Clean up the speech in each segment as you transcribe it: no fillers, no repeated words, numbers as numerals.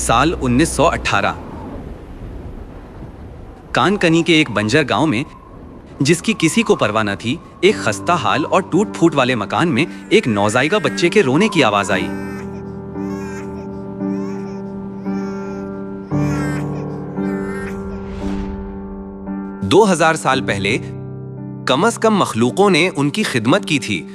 साल 1918। कानकनी के एक बंजर गांव में, जिसकी किसी को परवाह न थी, एक खस्ता हाल और टूट फूट वाले मकान में एक नौजायगा बच्चे के रोने की आवाज आई। दो 2000 साल पहले कम से कम मखलूकों ने उनकी खिदमत की थी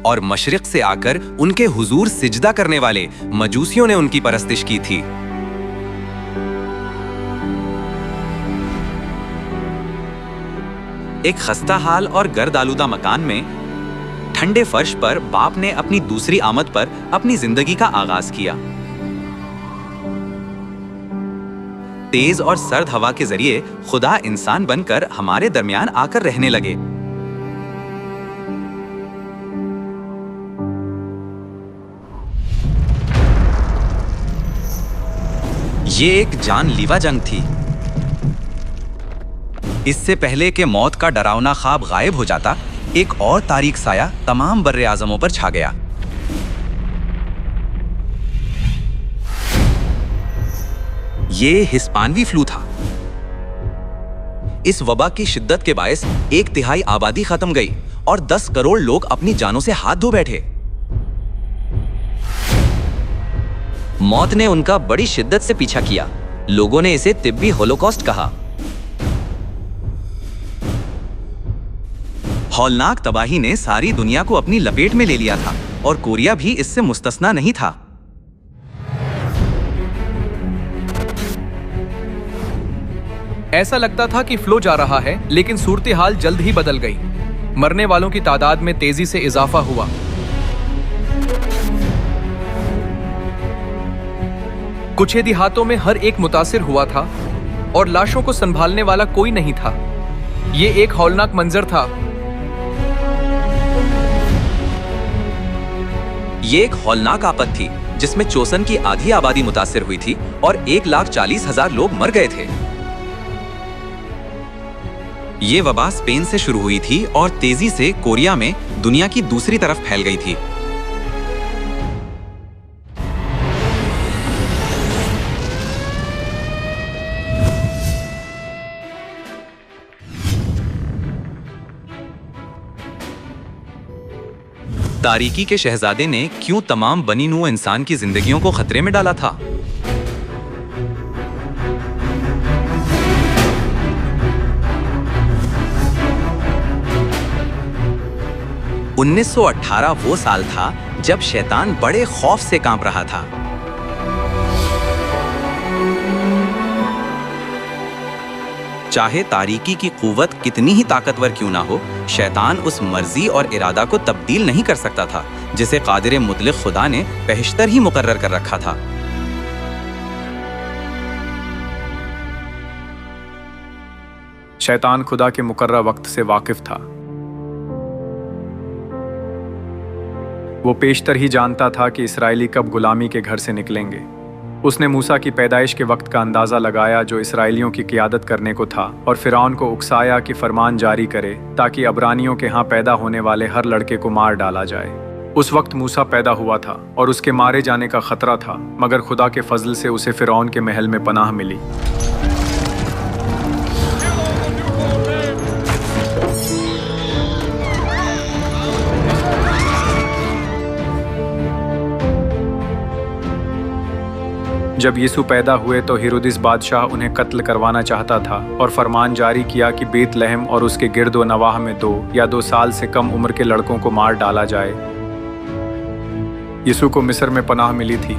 और मशरिक से आकर उनके हुजूर सिजदा करने वाले मजूसियों ने उनकी परस्तिश की थी। एक खस्ता हाल और गर्द आलूदा मकान में ठंडे फर्श पर बाप ने अपनी दूसरी आमद पर अपनी जिंदगी का आगाज किया। तेज और सर्द हवा के जरिए खुदा इंसान बनकर हमारे दरमियान आकर रहने लगे। ये एक जानलीवा जंग थी। इससे पहले कि मौत का डरावना ख्वाब गायब हो जाता, एक और तारीक साया तमाम बर्रे आजमों पर छा गया। ये हिस्पानवी फ्लू था। इस वबा की शिद्दत के बायस 1/3 आबादी खत्म गई और 10 करोड़ लोग अपनी जानों से हाथ धो बैठे। मौत ने उनका बड़ी शिद्दत से पीछा किया। लोगों ने इसे तिब्बी होलोकॉस्ट कहा। हौलनाक तबाही ने सारी दुनिया को अपनी लपेट में ले लिया था और कोरिया भी इससे मुस्तस्ना नहीं था। ऐसा लगता था कि फ्लो जा रहा है, लेकिन सूरत हाल जल्द ही बदल गई। मरने वालों की तादाद में तेजी से इजाफा हुआ। कुछ ही देहातों में हर एक मुतासिर हुआ था और लाशों को संभालने वाला कोई नहीं था। ये एक हौलनाक मंजर था। ये एक हौलनाक आफत थी जिसमें चोसन की आधी आबादी मुतासिर हुई थी और 1,40,000 लोग मर गए थे। ये वबा स्पेन से शुरू हुई थी और तेजी से कोरिया में दुनिया की दूसरी तरफ फैल गई थी। तारीकी के शहजादे ने क्यों तमाम बनी नूह इंसान की जिंदगियों को खतरे में डाला था? – 1918 वो साल था जब शैतान बड़े खौफ से कांप रहा था। चाहे तारीकी की कुव्वत कितनी ही ताकतवर क्यों ना हो, शैतान उस मर्जी और इरादा को तब्दील नहीं कर सकता था जिसे कादिर मुतलिक खुदा ने पेशतर ही मुकर्रर कर रखा था। शैतान खुदा के मुकर्रर वक्त से वाकिफ था। वो पेशतर ही जानता था कि इस्राएली कब गुलामी के घर से निकलेंगे। उसने मूसा की पैदाइश के वक्त का अंदाज़ा लगाया जो इसराइलियों की क़ियादत करने को था, और फ़िरौन को उकसाया कि फरमान जारी करे ताकि अबरानियों के यहाँ पैदा होने वाले हर लड़के को मार डाला जाए। उस वक्त मूसा पैदा हुआ था और उसके मारे जाने का ख़तरा था, मगर खुदा के फजल से उसे फ़िरौन के महल में पनाह मिली। जब यीशु पैदा हुए तो हेरोदिस बादशाह उन्हें कत्ल करवाना चाहता था और फरमान जारी किया कि बेतलहम और उसके गिर्द व नवाह में 2 या 2 साल से कम उम्र के लड़कों को मार डाला जाए। यीशु को मिस्र में पनाह मिली थी।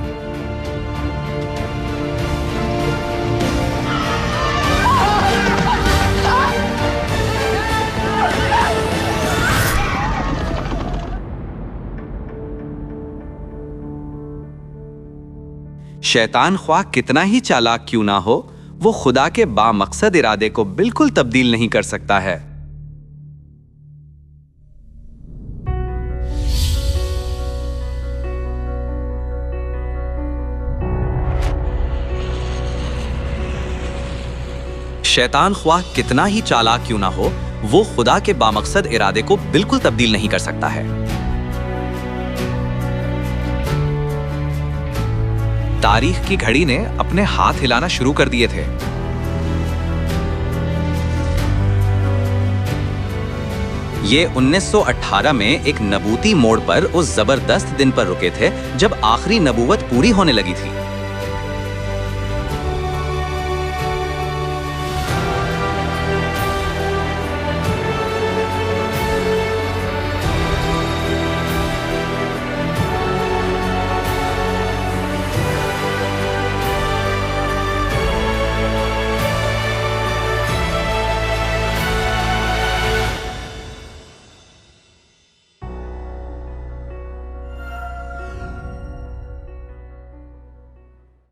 शैतान ख्वाह कितना ही चालाक क्यों ना हो, वो खुदा के बामकसद इरादे को बिल्कुल तब्दील नहीं कर सकता है। शैतान ख्वाह कितना ही चालाक क्यों ना हो, वो खुदा के बामकसद इरादे को बिल्कुल तब्दील नहीं कर सकता है। तारीख की घड़ी ने अपने हाथ हिलाना शुरू कर दिए थे। ये 1918 में एक नबूती मोड़ पर उस जबरदस्त दिन पर रुके थे जब आखिरी नबूवत पूरी होने लगी थी।